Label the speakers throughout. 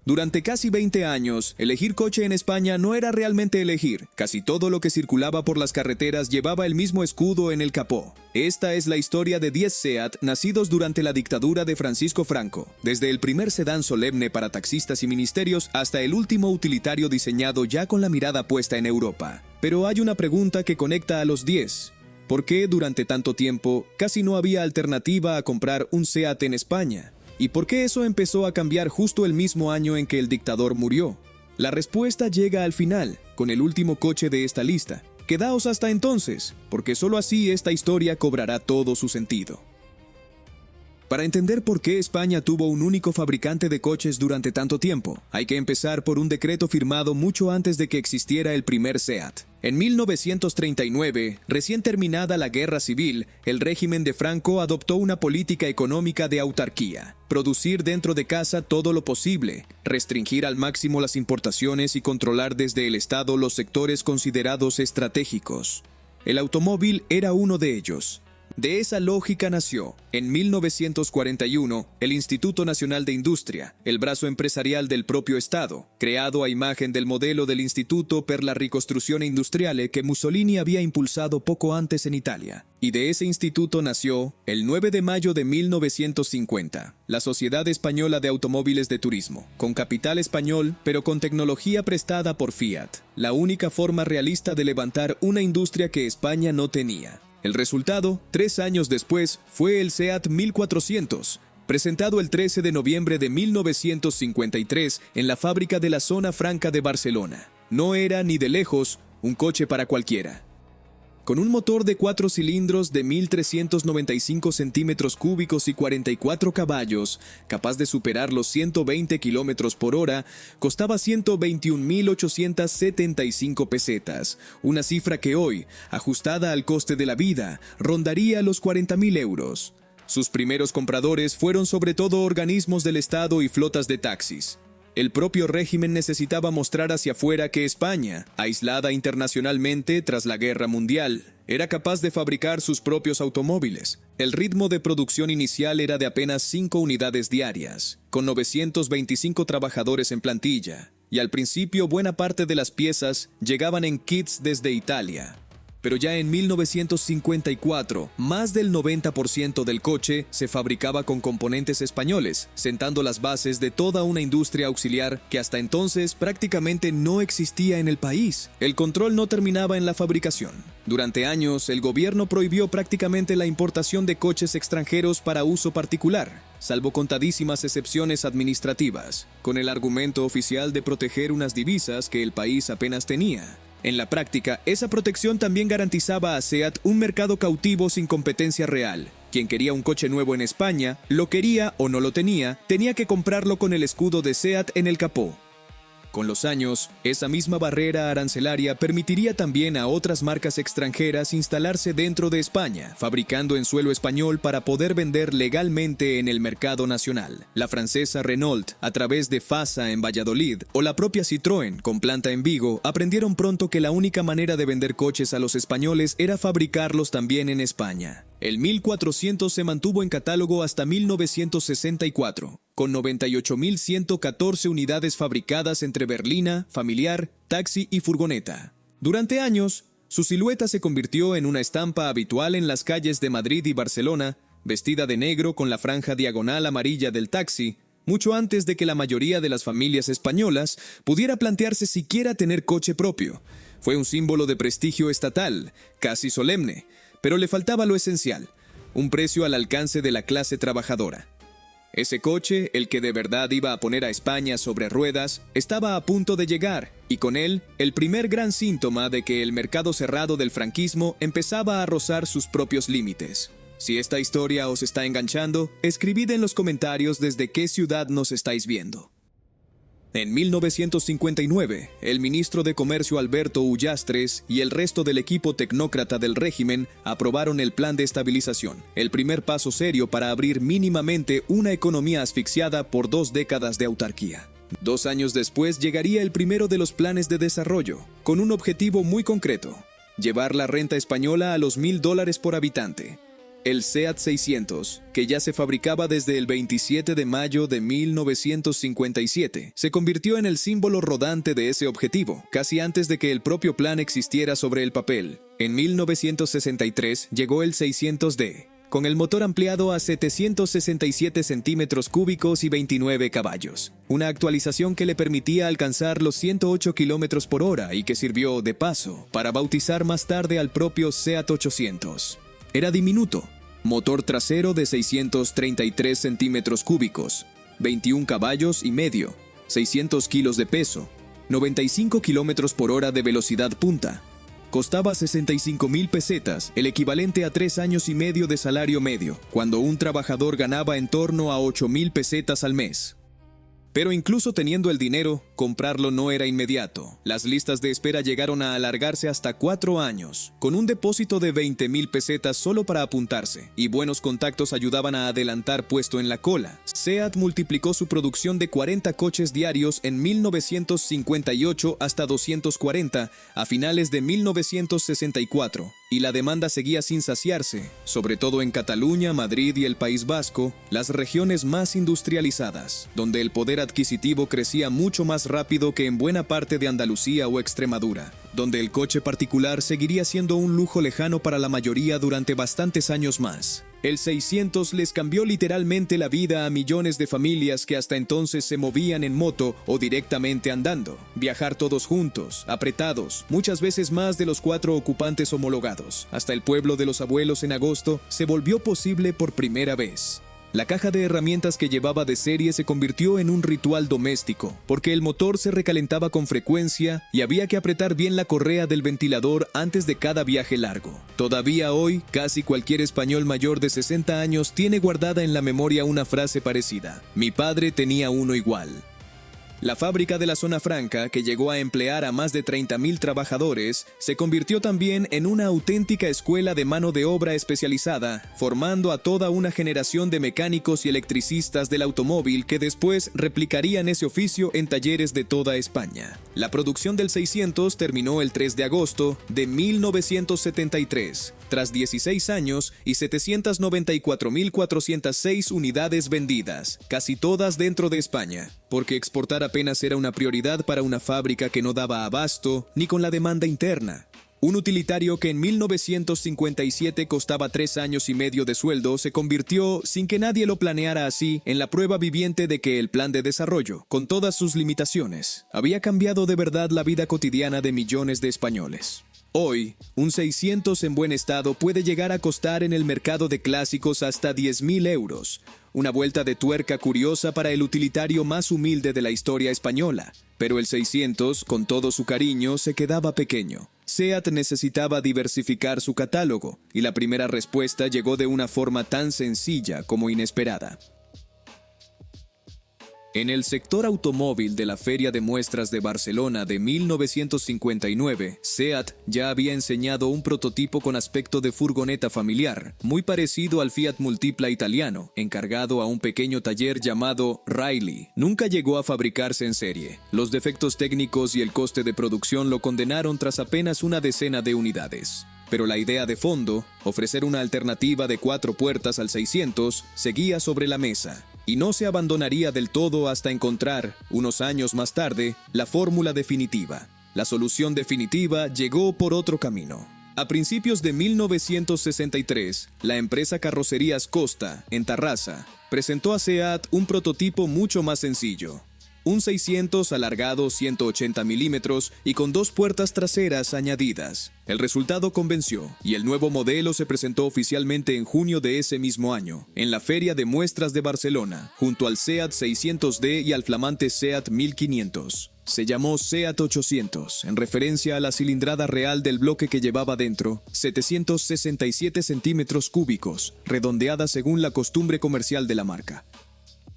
Speaker 1: Durante casi 20 años, elegir coche en España no era realmente elegir. Casi todo lo que circulaba por las carreteras llevaba el mismo escudo en el capó. Esta es la historia de 10 SEAT nacidos durante la dictadura de Francisco Franco, desde el primer sedán solemne para taxistas y ministerios hasta el último utilitario diseñado ya con la mirada puesta en Europa. Pero hay una pregunta que conecta a los 10. ¿Por qué durante tanto tiempo casi no había alternativa a comprar un SEAT en España? ¿Y por qué eso empezó a cambiar justo el mismo año en que el dictador murió? La respuesta llega al final, con el último coche de esta lista. Quedaos hasta entonces, porque solo así esta historia cobrará todo su sentido. Para entender por qué España tuvo un único fabricante de coches durante tanto tiempo, hay que empezar por un decreto firmado mucho antes de que existiera el primer SEAT. En 1939, recién terminada la Guerra Civil, el régimen de Franco adoptó una política económica de autarquía. Producir dentro de casa todo lo posible, restringir al máximo las importaciones y controlar desde el Estado los sectores considerados estratégicos. El automóvil era uno de ellos. De esa lógica nació, en 1941, el Instituto Nacional de Industria, el brazo empresarial del propio Estado, creado a imagen del modelo del Instituto per la Ricostruzione Industriale que Mussolini había impulsado poco antes en Italia. Y de ese instituto nació, el 9 de mayo de 1950, la Sociedad Española de Automóviles de Turismo, con capital español, pero con tecnología prestada por Fiat, la única forma realista de levantar una industria que España no tenía. El resultado, 3 años después, fue el SEAT 1400, presentado el 13 de noviembre de 1953 en la fábrica de la Zona Franca de Barcelona. No era ni de lejos un coche para cualquiera. Con un motor de 4 cilindros de 1.395 centímetros cúbicos y 44 caballos, capaz de superar los 120 kilómetros por hora, costaba 121.875 pesetas, una cifra que hoy, ajustada al coste de la vida, rondaría los 40.000 euros. Sus primeros compradores fueron sobre todo organismos del Estado y flotas de taxis. El propio régimen necesitaba mostrar hacia afuera que España, aislada internacionalmente tras la Guerra Mundial, era capaz de fabricar sus propios automóviles. El ritmo de producción inicial era de apenas 5 unidades diarias, con 925 trabajadores en plantilla, y al principio buena parte de las piezas llegaban en kits desde Italia. Pero ya en 1954, más del 90% del coche se fabricaba con componentes españoles, sentando las bases de toda una industria auxiliar que hasta entonces prácticamente no existía en el país. El control no terminaba en la fabricación. Durante años, el gobierno prohibió prácticamente la importación de coches extranjeros para uso particular, salvo contadísimas excepciones administrativas, con el argumento oficial de proteger unas divisas que el país apenas tenía. En la práctica, esa protección también garantizaba a SEAT un mercado cautivo sin competencia real. Quien quería un coche nuevo en España, lo quería o no lo tenía que comprarlo con el escudo de SEAT en el capó. Con los años, esa misma barrera arancelaria permitiría también a otras marcas extranjeras instalarse dentro de España, fabricando en suelo español para poder vender legalmente en el mercado nacional. La francesa Renault, a través de FASA en Valladolid, o la propia Citroën, con planta en Vigo, aprendieron pronto que la única manera de vender coches a los españoles era fabricarlos también en España. El 1400 se mantuvo en catálogo hasta 1964. Con 98.114 unidades fabricadas entre berlina, familiar, taxi y furgoneta. Durante años, su silueta se convirtió en una estampa habitual en las calles de Madrid y Barcelona, vestida de negro con la franja diagonal amarilla del taxi, mucho antes de que la mayoría de las familias españolas pudiera plantearse siquiera tener coche propio. Fue un símbolo de prestigio estatal, casi solemne, pero le faltaba lo esencial, un precio al alcance de la clase trabajadora. Ese coche, el que de verdad iba a poner a España sobre ruedas, estaba a punto de llegar, y con él, el primer gran síntoma de que el mercado cerrado del franquismo empezaba a rozar sus propios límites. Si esta historia os está enganchando, escribid en los comentarios desde qué ciudad nos estáis viendo. En 1959, el ministro de Comercio Alberto Ullastres y el resto del equipo tecnócrata del régimen aprobaron el Plan de Estabilización, el primer paso serio para abrir mínimamente una economía asfixiada por 2 décadas de autarquía. 2 años después llegaría el primero de los planes de desarrollo, con un objetivo muy concreto: llevar la renta española a los $1.000 por habitante. El SEAT 600, que ya se fabricaba desde el 27 de mayo de 1957, se convirtió en el símbolo rodante de ese objetivo, casi antes de que el propio plan existiera sobre el papel. En 1963 llegó el 600D, con el motor ampliado a 767 centímetros cúbicos y 29 caballos. Una actualización que le permitía alcanzar los 108 kilómetros por hora y que sirvió, de paso, para bautizar más tarde al propio SEAT 800. Era diminuto, motor trasero de 633 centímetros cúbicos, 21 caballos y medio, 600 kilos de peso, 95 kilómetros por hora de velocidad punta. Costaba 65,000 pesetas, el equivalente a 3 años y medio de salario medio, cuando un trabajador ganaba en torno a 8,000 pesetas al mes. Pero incluso teniendo el dinero, comprarlo no era inmediato. Las listas de espera llegaron a alargarse hasta 4 años, con un depósito de 20,000 pesetas solo para apuntarse, y buenos contactos ayudaban a adelantar puesto en la cola. SEAT multiplicó su producción de 40 coches diarios en 1958 hasta 240 a finales de 1964. Y la demanda seguía sin saciarse, sobre todo en Cataluña, Madrid y el País Vasco, las regiones más industrializadas, donde el poder adquisitivo crecía mucho más rápido que en buena parte de Andalucía o Extremadura, donde el coche particular seguiría siendo un lujo lejano para la mayoría durante bastantes años más. El 600 les cambió literalmente la vida a millones de familias que hasta entonces se movían en moto o directamente andando. Viajar todos juntos, apretados, muchas veces más de los 4 ocupantes homologados, hasta el pueblo de los abuelos en agosto, se volvió posible por primera vez. La caja de herramientas que llevaba de serie se convirtió en un ritual doméstico, porque el motor se recalentaba con frecuencia y había que apretar bien la correa del ventilador antes de cada viaje largo. Todavía hoy, casi cualquier español mayor de 60 años tiene guardada en la memoria una frase parecida: "Mi padre tenía uno igual". La fábrica de la Zona Franca, que llegó a emplear a más de 30,000 trabajadores, se convirtió también en una auténtica escuela de mano de obra especializada, formando a toda una generación de mecánicos y electricistas del automóvil que después replicarían ese oficio en talleres de toda España. La producción del 600 terminó el 3 de agosto de 1973, tras 16 años y 794,406 unidades vendidas, casi todas dentro de España, porque exportar apenas era una prioridad para una fábrica que no daba abasto ni con la demanda interna. Un utilitario que en 1957 costaba 3 años y medio de sueldo se convirtió, sin que nadie lo planeara así, en la prueba viviente de que el plan de desarrollo, con todas sus limitaciones, había cambiado de verdad la vida cotidiana de millones de españoles. Hoy, un 600 en buen estado puede llegar a costar en el mercado de clásicos hasta 10,000 euros. Una vuelta de tuerca curiosa para el utilitario más humilde de la historia española. Pero el 600, con todo su cariño, se quedaba pequeño. SEAT necesitaba diversificar su catálogo, y la primera respuesta llegó de una forma tan sencilla como inesperada. En el sector automóvil de la Feria de Muestras de Barcelona de 1959, SEAT ya había enseñado un prototipo con aspecto de furgoneta familiar, muy parecido al Fiat Multipla italiano, encargado a un pequeño taller llamado Riley. Nunca llegó a fabricarse en serie. Los defectos técnicos y el coste de producción lo condenaron tras apenas una decena de unidades. Pero la idea de fondo, ofrecer una alternativa de 4 puertas al 600, seguía sobre la mesa. Y no se abandonaría del todo hasta encontrar, unos años más tarde, la fórmula definitiva. La solución definitiva llegó por otro camino. A principios de 1963, la empresa Carrocerías Costa, en Tarrasa, presentó a SEAT un prototipo mucho más sencillo. Un 600 alargado 180 milímetros y con 2 puertas traseras añadidas. El resultado convenció, y el nuevo modelo se presentó oficialmente en junio de ese mismo año, en la Feria de Muestras de Barcelona, junto al SEAT 600D y al flamante SEAT 1500. Se llamó SEAT 800, en referencia a la cilindrada real del bloque que llevaba dentro, 767 centímetros cúbicos, redondeada según la costumbre comercial de la marca.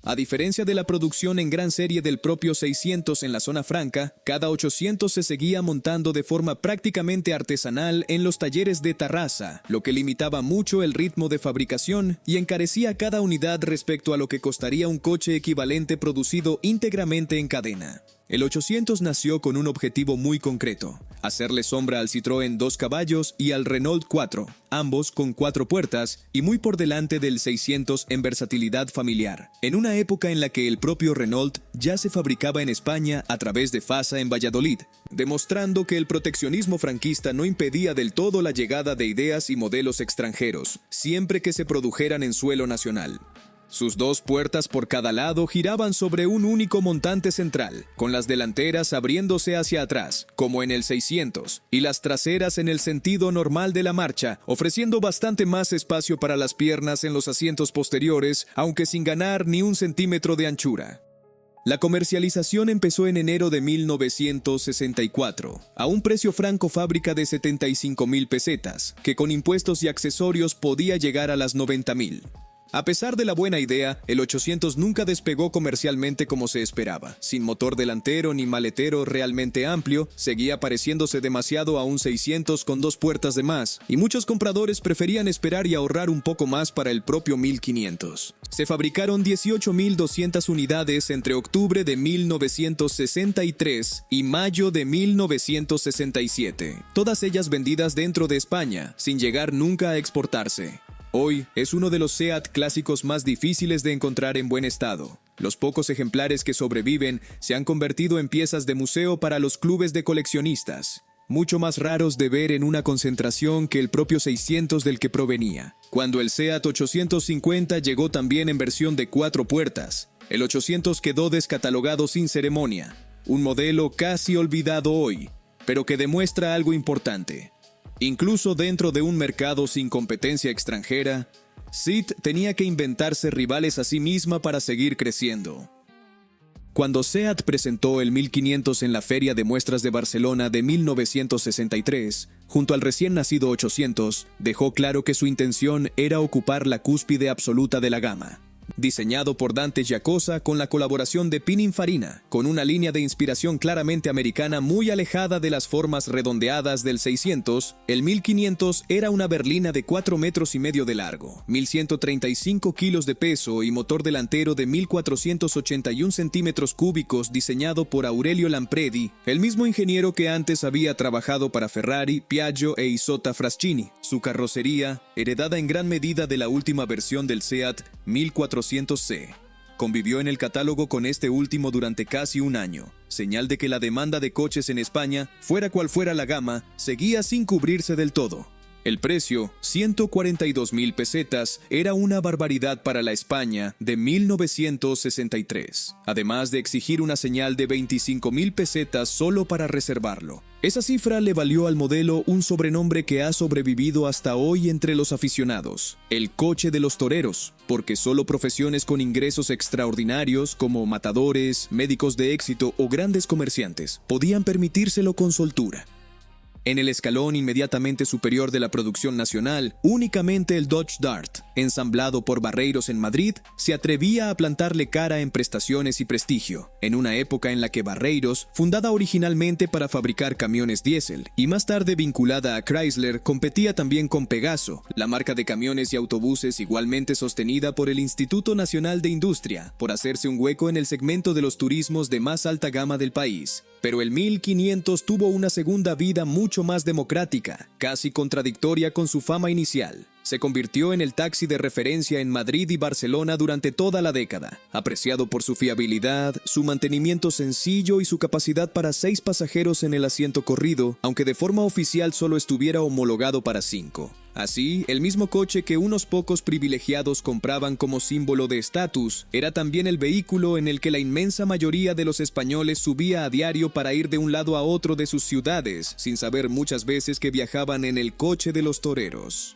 Speaker 1: A diferencia de la producción en gran serie del propio 600 en la Zona Franca, cada 800 se seguía montando de forma prácticamente artesanal en los talleres de Tarrasa, lo que limitaba mucho el ritmo de fabricación y encarecía cada unidad respecto a lo que costaría un coche equivalente producido íntegramente en cadena. El 800 nació con un objetivo muy concreto: hacerle sombra al Citroën 2 caballos y al Renault 4, ambos con 4 puertas y muy por delante del 600 en versatilidad familiar, en una época en la que el propio Renault ya se fabricaba en España a través de FASA en Valladolid, demostrando que el proteccionismo franquista no impedía del todo la llegada de ideas y modelos extranjeros, siempre que se produjeran en suelo nacional. Sus 2 puertas por cada lado giraban sobre un único montante central, con las delanteras abriéndose hacia atrás, como en el 600, y las traseras en el sentido normal de la marcha, ofreciendo bastante más espacio para las piernas en los asientos posteriores, aunque sin ganar ni un centímetro de anchura. La comercialización empezó en enero de 1964, a un precio franco fábrica de 75,000 pesetas, que con impuestos y accesorios podía llegar a las 90,000. A pesar de la buena idea, el 800 nunca despegó comercialmente como se esperaba. Sin motor delantero ni maletero realmente amplio, seguía pareciéndose demasiado a un 600 con 2 puertas de más, y muchos compradores preferían esperar y ahorrar un poco más para el propio 1500. Se fabricaron 18,200 unidades entre octubre de 1963 y mayo de 1967, todas ellas vendidas dentro de España, sin llegar nunca a exportarse. Hoy es uno de los SEAT clásicos más difíciles de encontrar en buen estado. Los pocos ejemplares que sobreviven se han convertido en piezas de museo para los clubes de coleccionistas, mucho más raros de ver en una concentración que el propio 600 del que provenía. Cuando el SEAT 850 llegó también en versión de 4 puertas, el 800 quedó descatalogado sin ceremonia, un modelo casi olvidado hoy, pero que demuestra algo importante. Incluso dentro de un mercado sin competencia extranjera, SEAT tenía que inventarse rivales a sí misma para seguir creciendo. Cuando SEAT presentó el 1500 en la Feria de Muestras de Barcelona de 1963, junto al recién nacido 800, dejó claro que su intención era ocupar la cúspide absoluta de la gama. Diseñado por Dante Giacosa con la colaboración de Pininfarina, con una línea de inspiración claramente americana muy alejada de las formas redondeadas del 600, el 1500 era una berlina de 4,5 metros de largo, 1,135 kilos de peso y motor delantero de 1,481 centímetros cúbicos diseñado por Aurelio Lampredi, el mismo ingeniero que antes había trabajado para Ferrari, Piaggio e Isotta Fraschini. Su carrocería, heredada en gran medida de la última versión del SEAT 1400C, convivió en el catálogo con este último durante casi un año, señal de que la demanda de coches en España, fuera cual fuera la gama, seguía sin cubrirse del todo. El precio, 142,000 pesetas, era una barbaridad para la España de 1963, además de exigir una señal de 25,000 pesetas solo para reservarlo. Esa cifra le valió al modelo un sobrenombre que ha sobrevivido hasta hoy entre los aficionados: el coche de los toreros, porque solo profesiones con ingresos extraordinarios como matadores, médicos de éxito o grandes comerciantes podían permitírselo con soltura. En el escalón inmediatamente superior de la producción nacional, únicamente el Dodge Dart, ensamblado por Barreiros en Madrid, se atrevía a plantarle cara en prestaciones y prestigio, en una época en la que Barreiros, fundada originalmente para fabricar camiones diésel y más tarde vinculada a Chrysler, competía también con Pegaso, la marca de camiones y autobuses igualmente sostenida por el Instituto Nacional de Industria, por hacerse un hueco en el segmento de los turismos de más alta gama del país. Pero el 1500 tuvo una segunda vida mucho más democrática, casi contradictoria con su fama inicial. Se convirtió en el taxi de referencia en Madrid y Barcelona durante toda la década, apreciado por su fiabilidad, su mantenimiento sencillo y su capacidad para 6 pasajeros en el asiento corrido, aunque de forma oficial solo estuviera homologado para 5. Así, el mismo coche que unos pocos privilegiados compraban como símbolo de estatus, era también el vehículo en el que la inmensa mayoría de los españoles subía a diario para ir de un lado a otro de sus ciudades, sin saber muchas veces que viajaban en el coche de los toreros.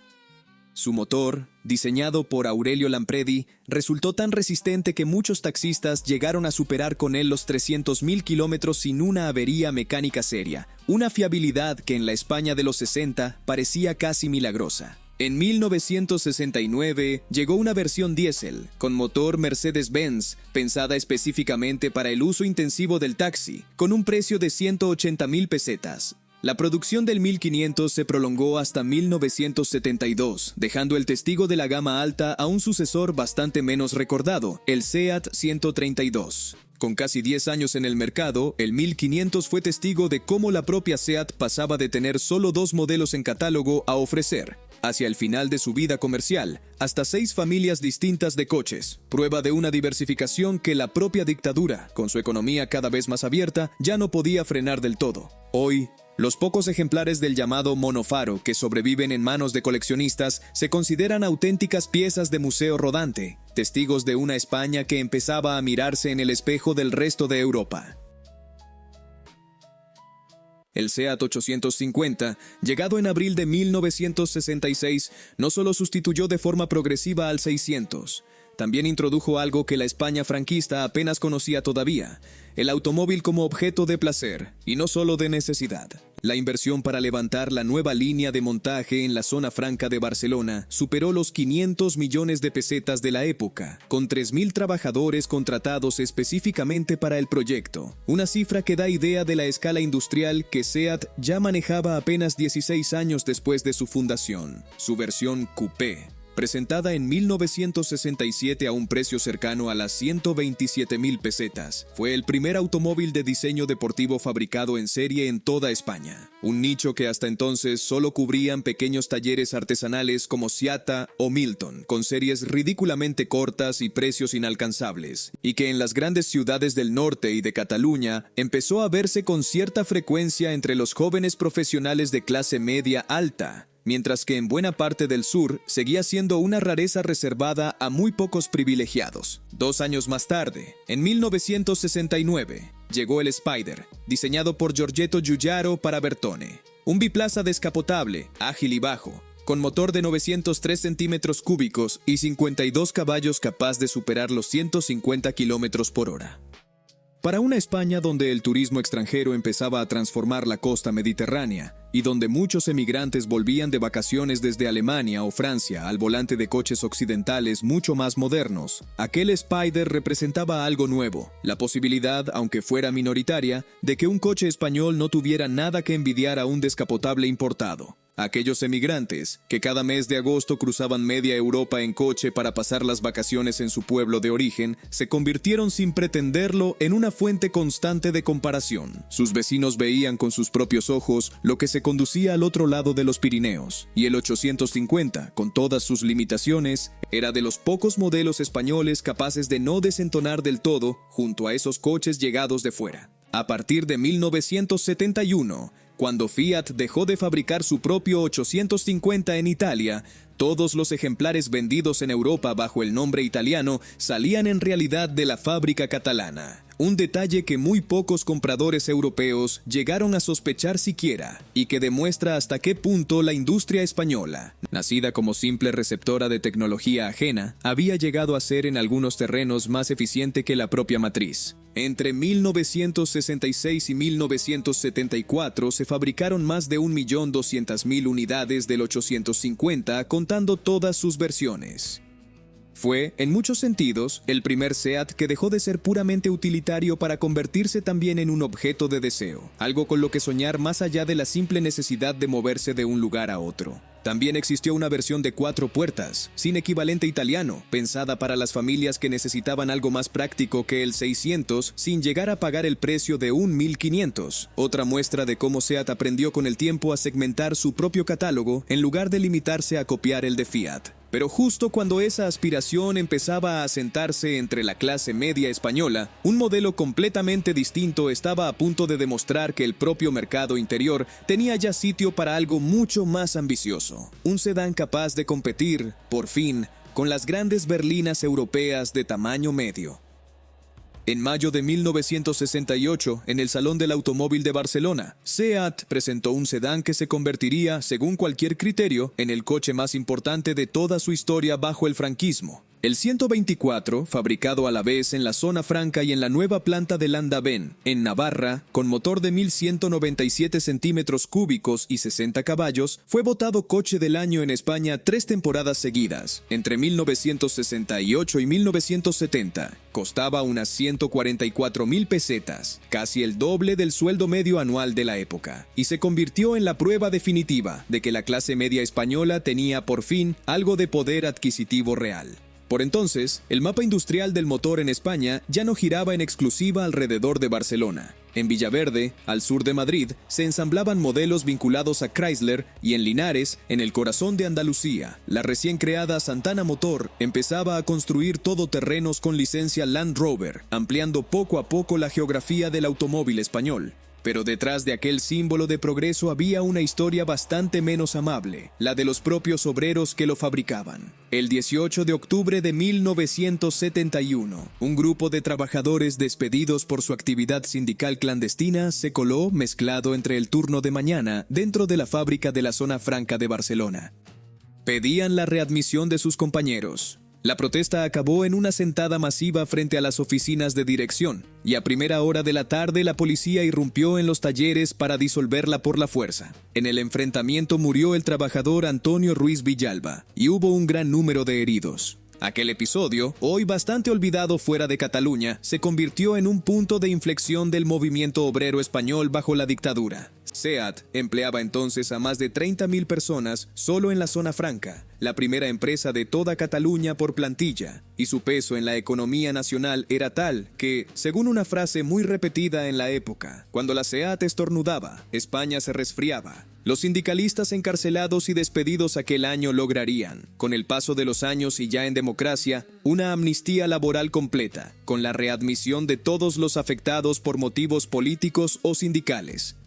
Speaker 1: Su motor, diseñado por Aurelio Lampredi, resultó tan resistente que muchos taxistas llegaron a superar con él los 300,000 kilómetros sin una avería mecánica seria, una fiabilidad que en la España de los 60 parecía casi milagrosa. En 1969 llegó una versión diésel, con motor Mercedes-Benz, pensada específicamente para el uso intensivo del taxi, con un precio de 180,000 pesetas. La producción del 1500 se prolongó hasta 1972, dejando el testigo de la gama alta a un sucesor bastante menos recordado, el SEAT 132. Con casi 10 años en el mercado, el 1500 fue testigo de cómo la propia SEAT pasaba de tener solo 2 modelos en catálogo a ofrecer, hacia el final de su vida comercial, hasta 6 familias distintas de coches, prueba de una diversificación que la propia dictadura, con su economía cada vez más abierta, ya no podía frenar del todo. Hoy, los pocos ejemplares del llamado monofaro que sobreviven en manos de coleccionistas se consideran auténticas piezas de museo rodante, testigos de una España que empezaba a mirarse en el espejo del resto de Europa. El SEAT 850, llegado en abril de 1966, no solo sustituyó de forma progresiva al 600, también introdujo algo que la España franquista apenas conocía todavía: el automóvil como objeto de placer, y no solo de necesidad. La inversión para levantar la nueva línea de montaje en la zona franca de Barcelona superó los 500 millones de pesetas de la época, con 3.000 trabajadores contratados específicamente para el proyecto, una cifra que da idea de la escala industrial que SEAT ya manejaba apenas 16 años después de su fundación. Su versión coupé, presentada en 1967 a un precio cercano a las 127.000 pesetas, fue el primer automóvil de diseño deportivo fabricado en serie en toda España, un nicho que hasta entonces solo cubrían pequeños talleres artesanales como Ciata o Milton, con series ridículamente cortas y precios inalcanzables, y que en las grandes ciudades del norte y de Cataluña empezó a verse con cierta frecuencia entre los jóvenes profesionales de clase media alta, mientras que en buena parte del sur seguía siendo una rareza reservada a muy pocos privilegiados. 2 años más tarde, en 1969, llegó el Spider, diseñado por Giorgetto Giugiaro para Bertone. Un biplaza descapotable, ágil y bajo, con motor de 903 centímetros cúbicos y 52 caballos capaz de superar los 150 kilómetros por hora. Para una España donde el turismo extranjero empezaba a transformar la costa mediterránea y donde muchos emigrantes volvían de vacaciones desde Alemania o Francia al volante de coches occidentales mucho más modernos, aquel Spider representaba algo nuevo, la posibilidad, aunque fuera minoritaria, de que un coche español no tuviera nada que envidiar a un descapotable importado. Aquellos emigrantes, que cada mes de agosto cruzaban media Europa en coche para pasar las vacaciones en su pueblo de origen, se convirtieron sin pretenderlo en una fuente constante de comparación. Sus vecinos veían con sus propios ojos lo que se conducía al otro lado de los Pirineos, y el 850, con todas sus limitaciones, era de los pocos modelos españoles capaces de no desentonar del todo junto a esos coches llegados de fuera. A partir de 1971, cuando Fiat dejó de fabricar su propio 850 en Italia, todos los ejemplares vendidos en Europa bajo el nombre italiano salían en realidad de la fábrica catalana. Un detalle que muy pocos compradores europeos llegaron a sospechar siquiera, y que demuestra hasta qué punto la industria española, nacida como simple receptora de tecnología ajena, había llegado a ser en algunos terrenos más eficiente que la propia matriz. Entre 1966 y 1974 se fabricaron más de 1.200.000 unidades del 850, contando todas sus versiones. Fue, en muchos sentidos, el primer SEAT que dejó de ser puramente utilitario para convertirse también en un objeto de deseo, algo con lo que soñar más allá de la simple necesidad de moverse de un lugar a otro. También existió una versión de 4 puertas, sin equivalente italiano, pensada para las familias que necesitaban algo más práctico que el 600 sin llegar a pagar el precio de un 1500. Otra muestra de cómo SEAT aprendió con el tiempo a segmentar su propio catálogo en lugar de limitarse a copiar el de Fiat. Pero justo cuando esa aspiración empezaba a asentarse entre la clase media española, un modelo completamente distinto estaba a punto de demostrar que el propio mercado interior tenía ya sitio para algo mucho más ambicioso. Un sedán capaz de competir, por fin, con las grandes berlinas europeas de tamaño medio. En mayo de 1968, en el Salón del Automóvil de Barcelona, SEAT presentó un sedán que se convertiría, según cualquier criterio, en el coche más importante de toda su historia bajo el franquismo. El 124, fabricado a la vez en la zona franca y en la nueva planta de Landavén, en Navarra, con motor de 1.197 centímetros cúbicos y 60 caballos, fue votado coche del año en España 3 temporadas seguidas, entre 1968 y 1970. Costaba unas 144.000 pesetas, casi el doble del sueldo medio anual de la época, y se convirtió en la prueba definitiva de que la clase media española tenía por fin algo de poder adquisitivo real. Por entonces, el mapa industrial del motor en España ya no giraba en exclusiva alrededor de Barcelona. En Villaverde, al sur de Madrid, se ensamblaban modelos vinculados a Chrysler y en Linares, en el corazón de Andalucía, la recién creada Santana Motor empezaba a construir todoterrenos con licencia Land Rover, ampliando poco a poco la geografía del automóvil español. Pero detrás de aquel símbolo de progreso había una historia bastante menos amable, la de los propios obreros que lo fabricaban. El 18 de octubre de 1971, un grupo de trabajadores despedidos por su actividad sindical clandestina se coló, mezclado entre el turno de mañana, dentro de la fábrica de la Zona Franca de Barcelona. Pedían la readmisión de sus compañeros. La protesta acabó en una sentada masiva frente a las oficinas de dirección, y a primera hora de la tarde la policía irrumpió en los talleres para disolverla por la fuerza. En el enfrentamiento murió el trabajador Antonio Ruiz Villalba, y hubo un gran número de heridos. Aquel episodio, hoy bastante olvidado fuera de Cataluña, se convirtió en un punto de inflexión del movimiento obrero español bajo la dictadura. SEAT empleaba entonces a más de 30.000 personas solo en la Zona Franca, la primera empresa de toda Cataluña por plantilla, y su peso en la economía nacional era tal que, según una frase muy repetida en la época, cuando la SEAT estornudaba, España se resfriaba. Los sindicalistas encarcelados y despedidos aquel año lograrían, con el paso de los años y ya en democracia, una amnistía laboral completa, con la readmisión de todos los afectados por motivos políticos o sindicales.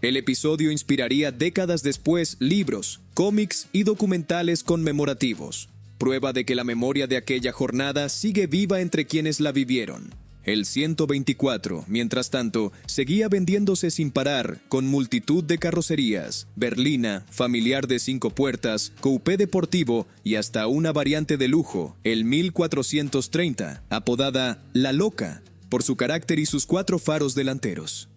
Speaker 1: El episodio inspiraría décadas después libros, cómics y documentales conmemorativos, prueba de que la memoria de aquella jornada sigue viva entre quienes la vivieron. El 124, mientras tanto, seguía vendiéndose sin parar, con multitud de carrocerías, berlina, familiar de 5 puertas, coupé deportivo y hasta una variante de lujo, el 1430, apodada La Loca, por su carácter y sus 4 faros delanteros.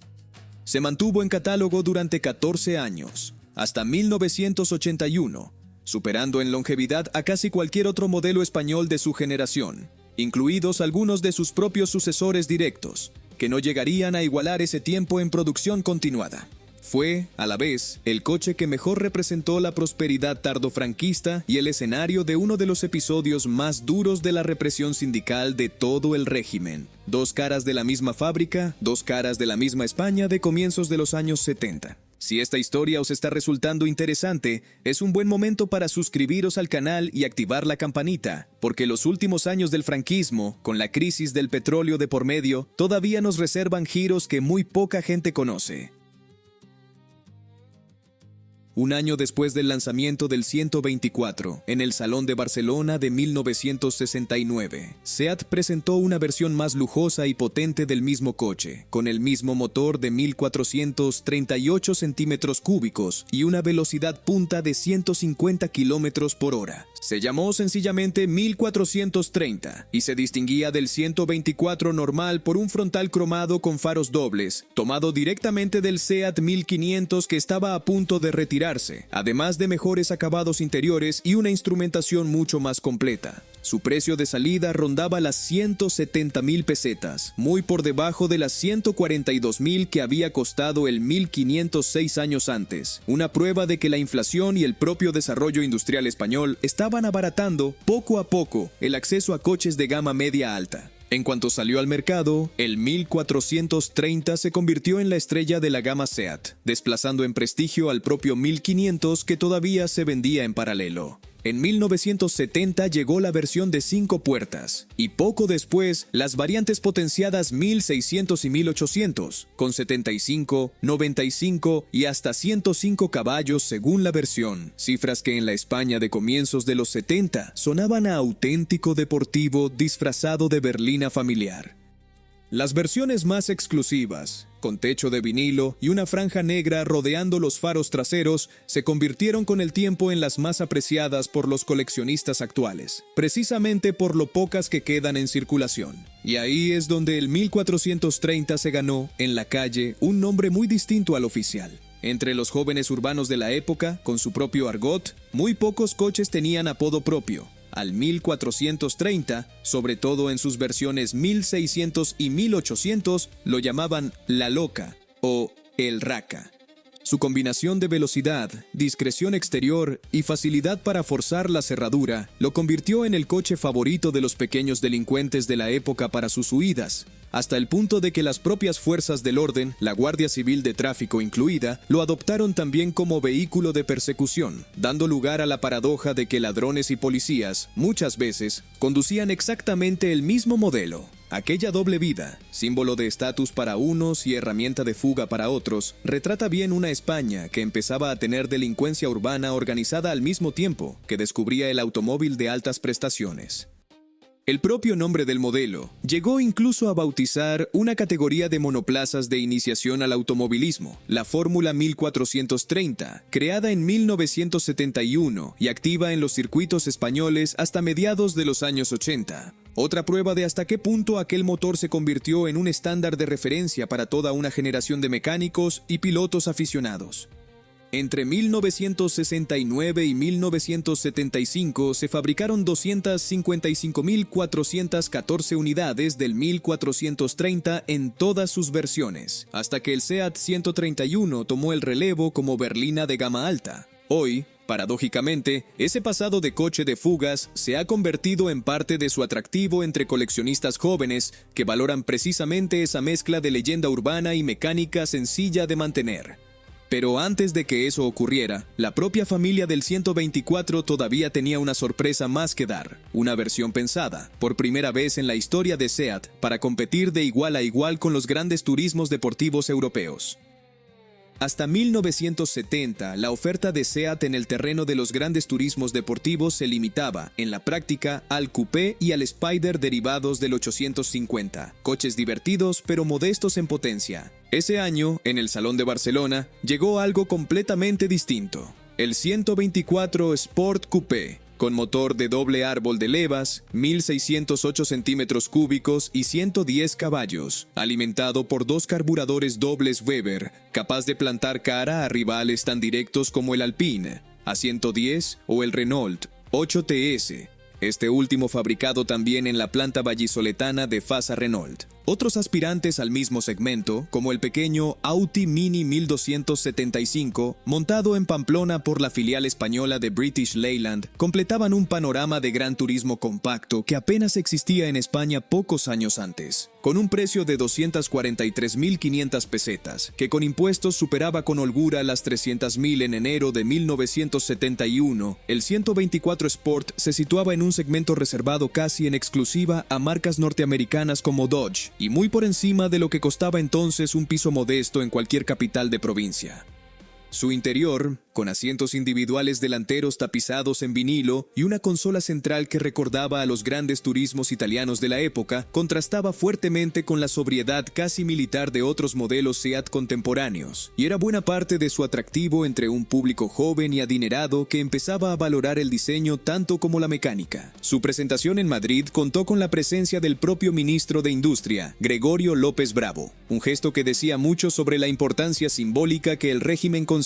Speaker 1: Se mantuvo en catálogo durante 14 años, hasta 1981, superando en longevidad a casi cualquier otro modelo español de su generación, incluidos algunos de sus propios sucesores directos, que no llegarían a igualar ese tiempo en producción continuada. Fue, a la vez, el coche que mejor representó la prosperidad tardofranquista y el escenario de uno de los episodios más duros de la represión sindical de todo el régimen. 2 caras de la misma fábrica, 2 caras de la misma España de comienzos de los años 70. Si esta historia os está resultando interesante, es un buen momento para suscribiros al canal y activar la campanita, porque los últimos años del franquismo, con la crisis del petróleo de por medio, todavía nos reservan giros que muy poca gente conoce. Un año después del lanzamiento del 124, en el Salón de Barcelona de 1969, SEAT presentó una versión más lujosa y potente del mismo coche, con el mismo motor de 1.438 centímetros cúbicos y una velocidad punta de 150 kilómetros por hora. Se llamó sencillamente 1430 y se distinguía del 124 normal por un frontal cromado con faros dobles, tomado directamente del SEAT 1500 que estaba a punto de retirarse, además de mejores acabados interiores y una instrumentación mucho más completa. Su precio de salida rondaba las 170.000 pesetas, muy por debajo de las 142.000 que había costado el 1506 años antes, una prueba de que la inflación y el propio desarrollo industrial español estaban abaratando poco a poco el acceso a coches de gama media alta. En cuanto salió al mercado, el 1430 se convirtió en la estrella de la gama SEAT, desplazando en prestigio al propio 1500 que todavía se vendía en paralelo. En 1970 llegó la versión de 5 puertas, y poco después las variantes potenciadas 1600 y 1800, con 75, 95 y hasta 105 caballos según la versión, cifras que en la España de comienzos de los 70 sonaban a auténtico deportivo disfrazado de berlina familiar. Las versiones más exclusivas, con techo de vinilo y una franja negra rodeando los faros traseros, se convirtieron con el tiempo en las más apreciadas por los coleccionistas actuales, precisamente por lo pocas que quedan en circulación. Y ahí es donde el 1430 se ganó, en la calle, un nombre muy distinto al oficial. Entre los jóvenes urbanos de la época, con su propio argot, muy pocos coches tenían apodo propio. Al 1430, sobre todo en sus versiones 1600 y 1800, lo llamaban La Loca o El Raca. Su combinación de velocidad, discreción exterior y facilidad para forzar la cerradura lo convirtió en el coche favorito de los pequeños delincuentes de la época para sus huidas, hasta el punto de que las propias fuerzas del orden, la Guardia Civil de Tráfico incluida, lo adoptaron también como vehículo de persecución, dando lugar a la paradoja de que ladrones y policías, muchas veces, conducían exactamente el mismo modelo. Aquella doble vida, símbolo de estatus para unos y herramienta de fuga para otros, retrata bien una España que empezaba a tener delincuencia urbana organizada al mismo tiempo que descubría el automóvil de altas prestaciones. El propio nombre del modelo llegó incluso a bautizar una categoría de monoplazas de iniciación al automovilismo, la Fórmula 1430, creada en 1971 y activa en los circuitos españoles hasta mediados de los años 80. Otra prueba de hasta qué punto aquel motor se convirtió en un estándar de referencia para toda una generación de mecánicos y pilotos aficionados. Entre 1969 y 1975 se fabricaron 255.414 unidades del 1430 en todas sus versiones, hasta que el SEAT 131 tomó el relevo como berlina de gama alta. Hoy, paradójicamente, ese pasado de coche de fugas se ha convertido en parte de su atractivo entre coleccionistas jóvenes que valoran precisamente esa mezcla de leyenda urbana y mecánica sencilla de mantener. Pero antes de que eso ocurriera, la propia familia del 124 todavía tenía una sorpresa más que dar, una versión pensada, por primera vez en la historia de SEAT, para competir de igual a igual con los grandes turismos deportivos europeos. Hasta 1970, la oferta de SEAT en el terreno de los grandes turismos deportivos se limitaba, en la práctica, al coupé y al Spider derivados del 850, coches divertidos pero modestos en potencia. Ese año, en el Salón de Barcelona, llegó algo completamente distinto: el 124 Sport Coupé, con motor de doble árbol de levas, 1.608 centímetros cúbicos y 110 caballos, alimentado por dos carburadores dobles Weber, capaz de plantar cara a rivales tan directos como el Alpine A110 o el Renault 8TS, este último fabricado también en la planta vallisoletana de Fasa Renault. Otros aspirantes al mismo segmento, como el pequeño Audi Mini 1275, montado en Pamplona por la filial española de British Leyland, completaban un panorama de gran turismo compacto que apenas existía en España pocos años antes. Con un precio de 243.500 pesetas, que con impuestos superaba con holgura las 300.000 en enero de 1971, el 124 Sport se situaba en un segmento reservado casi en exclusiva a marcas norteamericanas como Dodge, y muy por encima de lo que costaba entonces un piso modesto en cualquier capital de provincia. Su interior, con asientos individuales delanteros tapizados en vinilo y una consola central que recordaba a los grandes turismos italianos de la época, contrastaba fuertemente con la sobriedad casi militar de otros modelos SEAT contemporáneos, y era buena parte de su atractivo entre un público joven y adinerado que empezaba a valorar el diseño tanto como la mecánica. Su presentación en Madrid contó con la presencia del propio ministro de Industria, Gregorio López Bravo, un gesto que decía mucho sobre la importancia simbólica que el régimen concedía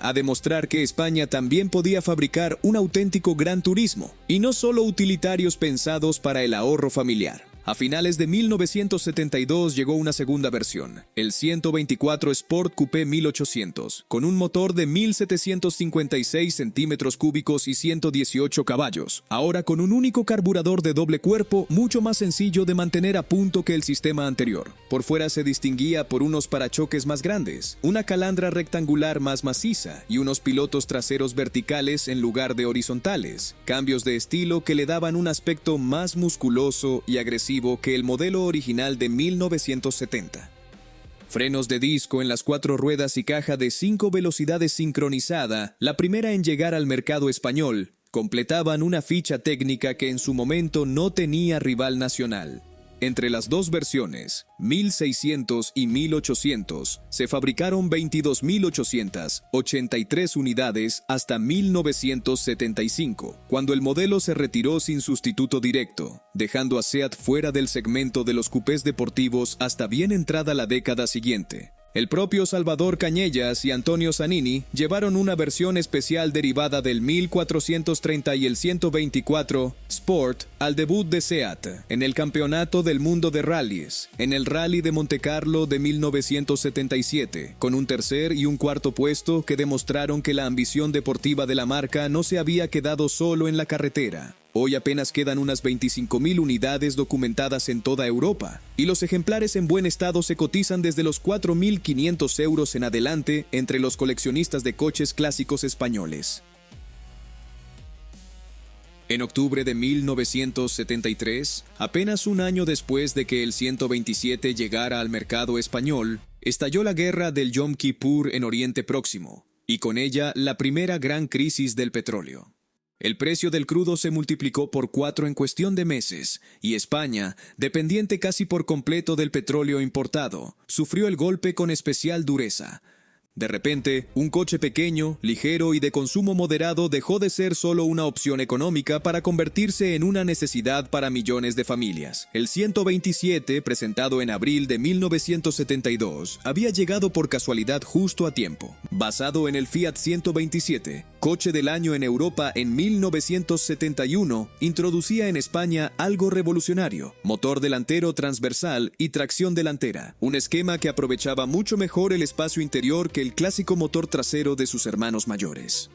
Speaker 1: a demostrar que España también podía fabricar un auténtico gran turismo, y no solo utilitarios pensados para el ahorro familiar. A finales de 1972 llegó una segunda versión, el 124 Sport Coupé 1800, con un motor de 1.756 centímetros cúbicos y 118 caballos, ahora con un único carburador de doble cuerpo, mucho más sencillo de mantener a punto que el sistema anterior. Por fuera se distinguía por unos parachoques más grandes, una calandra rectangular más maciza y unos pilotos traseros verticales en lugar de horizontales, cambios de estilo que le daban un aspecto más musculoso y agresivo que el modelo original de 1970. Frenos de disco en las 4 ruedas y caja de 5 velocidades sincronizada, la primera en llegar al mercado español, completaban una ficha técnica que en su momento no tenía rival nacional. Entre las dos versiones, 1600 y 1800, se fabricaron 22.883 unidades hasta 1975, cuando el modelo se retiró sin sustituto directo, dejando a SEAT fuera del segmento de los cupés deportivos hasta bien entrada la década siguiente. El propio Salvador Cañellas y Antonio Zanini llevaron una versión especial derivada del 1430 y el 124 Sport al debut de SEAT en el Campeonato del Mundo de Rallys, en el Rally de Montecarlo de 1977, con un tercer y un cuarto puesto que demostraron que la ambición deportiva de la marca no se había quedado solo en la carretera. Hoy apenas quedan unas 25.000 unidades documentadas en toda Europa, y los ejemplares en buen estado se cotizan desde los 4.500 euros en adelante entre los coleccionistas de coches clásicos españoles. En octubre de 1973, apenas un año después de que el 127 llegara al mercado español, estalló la guerra del Yom Kippur en Oriente Próximo, y con ella la primera gran crisis del petróleo. El precio del crudo se multiplicó por 4 en cuestión de meses, y España, dependiente casi por completo del petróleo importado, sufrió el golpe con especial dureza. De repente, un coche pequeño, ligero y de consumo moderado dejó de ser solo una opción económica para convertirse en una necesidad para millones de familias. El 127, presentado en abril de 1972, había llegado por casualidad justo a tiempo. Basado en el Fiat 127, coche del año en Europa en 1971, introducía en España algo revolucionario: motor delantero transversal y tracción delantera, un esquema que aprovechaba mucho mejor el espacio interior que el clásico motor trasero de sus hermanos mayores.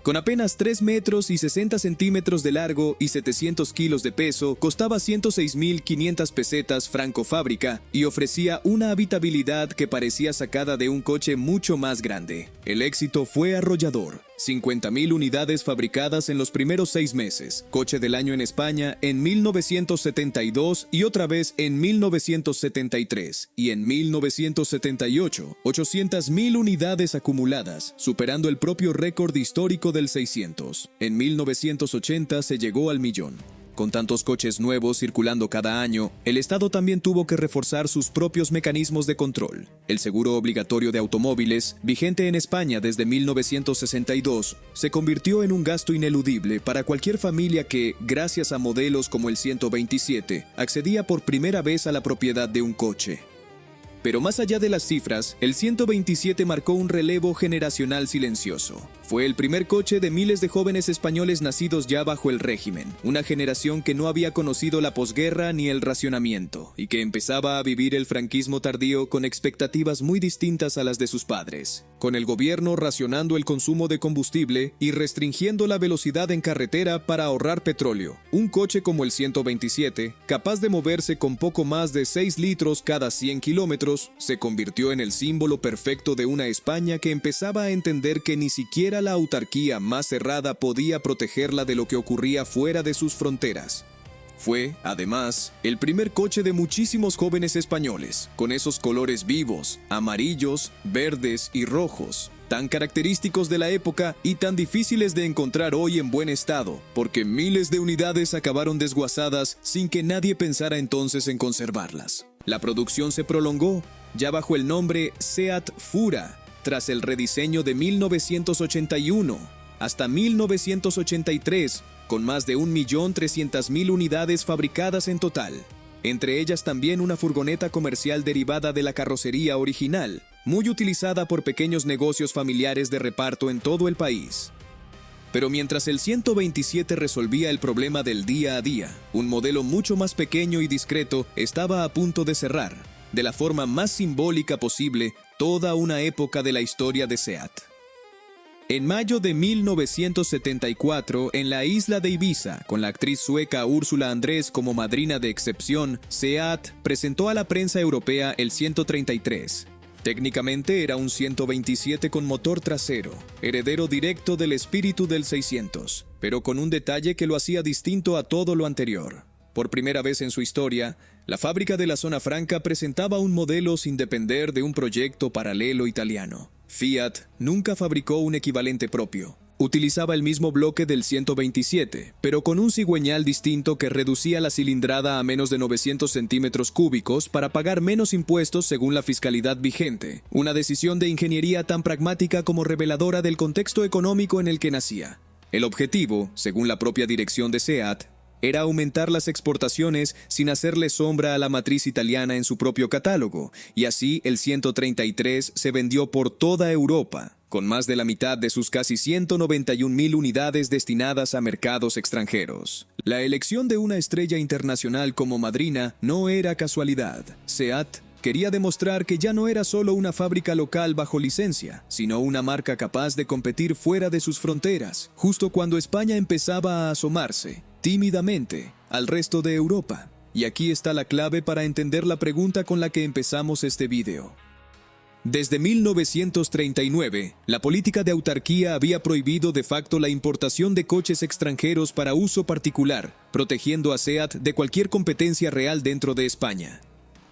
Speaker 1: Con apenas 3 metros y 60 centímetros de largo y 700 kilos de peso, costaba 106.500 pesetas franco fábrica y ofrecía una habitabilidad que parecía sacada de un coche mucho más grande. El éxito fue arrollador. 50.000 unidades fabricadas en los primeros 6 meses, coche del año en España en 1972 y otra vez en 1973, y en 1978, 800.000 unidades acumuladas, superando el propio récord histórico del 600. En 1980 se llegó al millón. Con tantos coches nuevos circulando cada año, el Estado también tuvo que reforzar sus propios mecanismos de control. El seguro obligatorio de automóviles, vigente en España desde 1962, se convirtió en un gasto ineludible para cualquier familia que, gracias a modelos como el 127, accedía por primera vez a la propiedad de un coche. Pero más allá de las cifras, el 127 marcó un relevo generacional silencioso. Fue el primer coche de miles de jóvenes españoles nacidos ya bajo el régimen, una generación que no había conocido la posguerra ni el racionamiento, y que empezaba a vivir el franquismo tardío con expectativas muy distintas a las de sus padres. Con el gobierno racionando el consumo de combustible y restringiendo la velocidad en carretera para ahorrar petróleo, un coche como el 127, capaz de moverse con poco más de 6 litros cada 100 kilómetros, se convirtió en el símbolo perfecto de una España que empezaba a entender que ni siquiera la autarquía más cerrada podía protegerla de lo que ocurría fuera de sus fronteras. Fue, además, el primer coche de muchísimos jóvenes españoles, con esos colores vivos, amarillos, verdes y rojos, tan característicos de la época y tan difíciles de encontrar hoy en buen estado, porque miles de unidades acabaron desguazadas sin que nadie pensara entonces en conservarlas. La producción se prolongó, ya bajo el nombre SEAT Fura, tras el rediseño de 1981, hasta 1983, con más de 1.300.000 unidades fabricadas en total. Entre ellas también una furgoneta comercial derivada de la carrocería original, muy utilizada por pequeños negocios familiares de reparto en todo el país. Pero mientras el 127 resolvía el problema del día a día, un modelo mucho más pequeño y discreto estaba a punto de cerrar, de la forma más simbólica posible, toda una época de la historia de SEAT. En mayo de 1974, en la isla de Ibiza, con la actriz sueca Úrsula Andrés como madrina de excepción, SEAT presentó a la prensa europea el 133. Técnicamente era un 127 con motor trasero, heredero directo del espíritu del 600, pero con un detalle que lo hacía distinto a todo lo anterior. Por primera vez en su historia, la fábrica de la Zona Franca presentaba un modelo sin depender de un proyecto paralelo italiano. Fiat nunca fabricó un equivalente propio. Utilizaba el mismo bloque del 127, pero con un cigüeñal distinto que reducía la cilindrada a menos de 900 centímetros cúbicos para pagar menos impuestos según la fiscalidad vigente, una decisión de ingeniería tan pragmática como reveladora del contexto económico en el que nacía. El objetivo, según la propia dirección de SEAT, era aumentar las exportaciones sin hacerle sombra a la matriz italiana en su propio catálogo, y así el 133 se vendió por toda Europa, con más de la mitad de sus casi 191.000 unidades destinadas a mercados extranjeros. La elección de una estrella internacional como madrina no era casualidad. SEAT quería demostrar que ya no era solo una fábrica local bajo licencia, sino una marca capaz de competir fuera de sus fronteras, justo cuando España empezaba a asomarse, tímidamente, al resto de Europa. Y aquí está la clave para entender la pregunta con la que empezamos este video. Desde 1939, la política de autarquía había prohibido de facto la importación de coches extranjeros para uso particular, protegiendo a SEAT de cualquier competencia real dentro de España.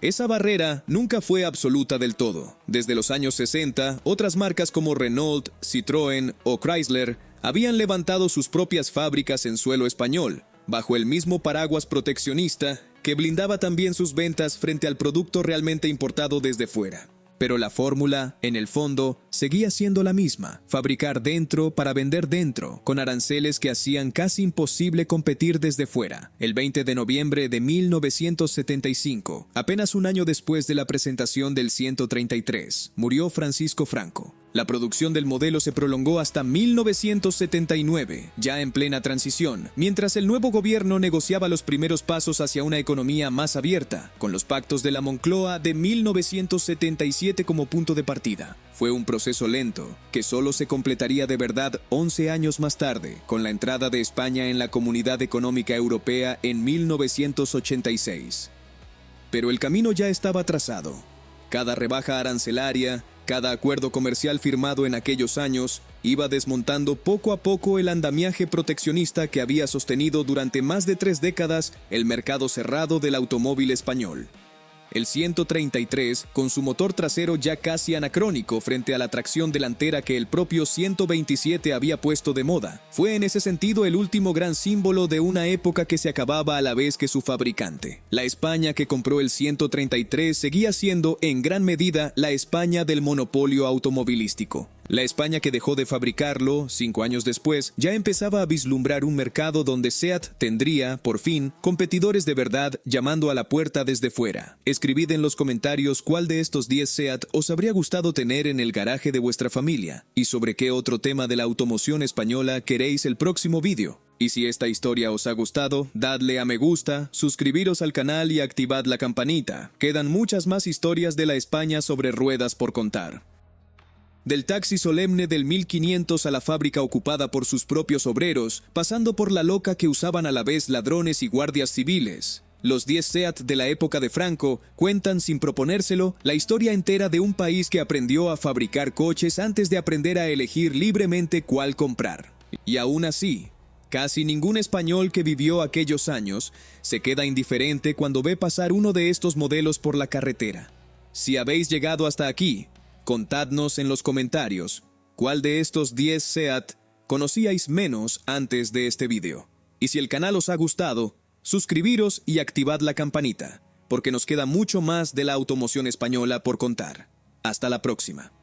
Speaker 1: Esa barrera nunca fue absoluta del todo. Desde los años 60, otras marcas como Renault, Citroën o Chrysler habían levantado sus propias fábricas en suelo español, bajo el mismo paraguas proteccionista que blindaba también sus ventas frente al producto realmente importado desde fuera. Pero la fórmula, en el fondo, seguía siendo la misma: fabricar dentro para vender dentro, con aranceles que hacían casi imposible competir desde fuera. El 20 de noviembre de 1975, apenas un año después de la presentación del 133, murió Francisco Franco. La producción del modelo se prolongó hasta 1979, ya en plena transición, mientras el nuevo gobierno negociaba los primeros pasos hacia una economía más abierta, con los pactos de la Moncloa de 1977 como punto de partida. Fue un proceso lento, que solo se completaría de verdad 11 años más tarde, con la entrada de España en la Comunidad Económica Europea en 1986. Pero el camino ya estaba trazado. Cada rebaja arancelaria, cada acuerdo comercial firmado en aquellos años iba desmontando poco a poco el andamiaje proteccionista que había sostenido durante más de 3 décadas el mercado cerrado del automóvil español. El 133, con su motor trasero ya casi anacrónico frente a la tracción delantera que el propio 127 había puesto de moda, fue en ese sentido el último gran símbolo de una época que se acababa a la vez que su fabricante. La España que compró el 133 seguía siendo, en gran medida, la España del monopolio automovilístico. La España que dejó de fabricarlo 5 años después ya empezaba a vislumbrar un mercado donde SEAT tendría, por fin, competidores de verdad llamando a la puerta desde fuera. Escribid en los comentarios cuál de estos 10 SEAT os habría gustado tener en el garaje de vuestra familia y sobre qué otro tema de la automoción española queréis el próximo vídeo. Y si esta historia os ha gustado, dadle a me gusta, suscribiros al canal y activad la campanita. Quedan muchas más historias de la España sobre ruedas por contar. Del taxi solemne del 1500 a la fábrica ocupada por sus propios obreros, pasando por la loca que usaban a la vez ladrones y guardias civiles. Los 10 SEAT de la época de Franco cuentan, sin proponérselo, la historia entera de un país que aprendió a fabricar coches antes de aprender a elegir libremente cuál comprar. Y aún así, casi ningún español que vivió aquellos años se queda indiferente cuando ve pasar uno de estos modelos por la carretera. Si habéis llegado hasta aquí, contadnos en los comentarios cuál de estos 10 SEAT conocíais menos antes de este vídeo. Y si el canal os ha gustado, suscribiros y activad la campanita, porque nos queda mucho más de la automoción española por contar. Hasta la próxima.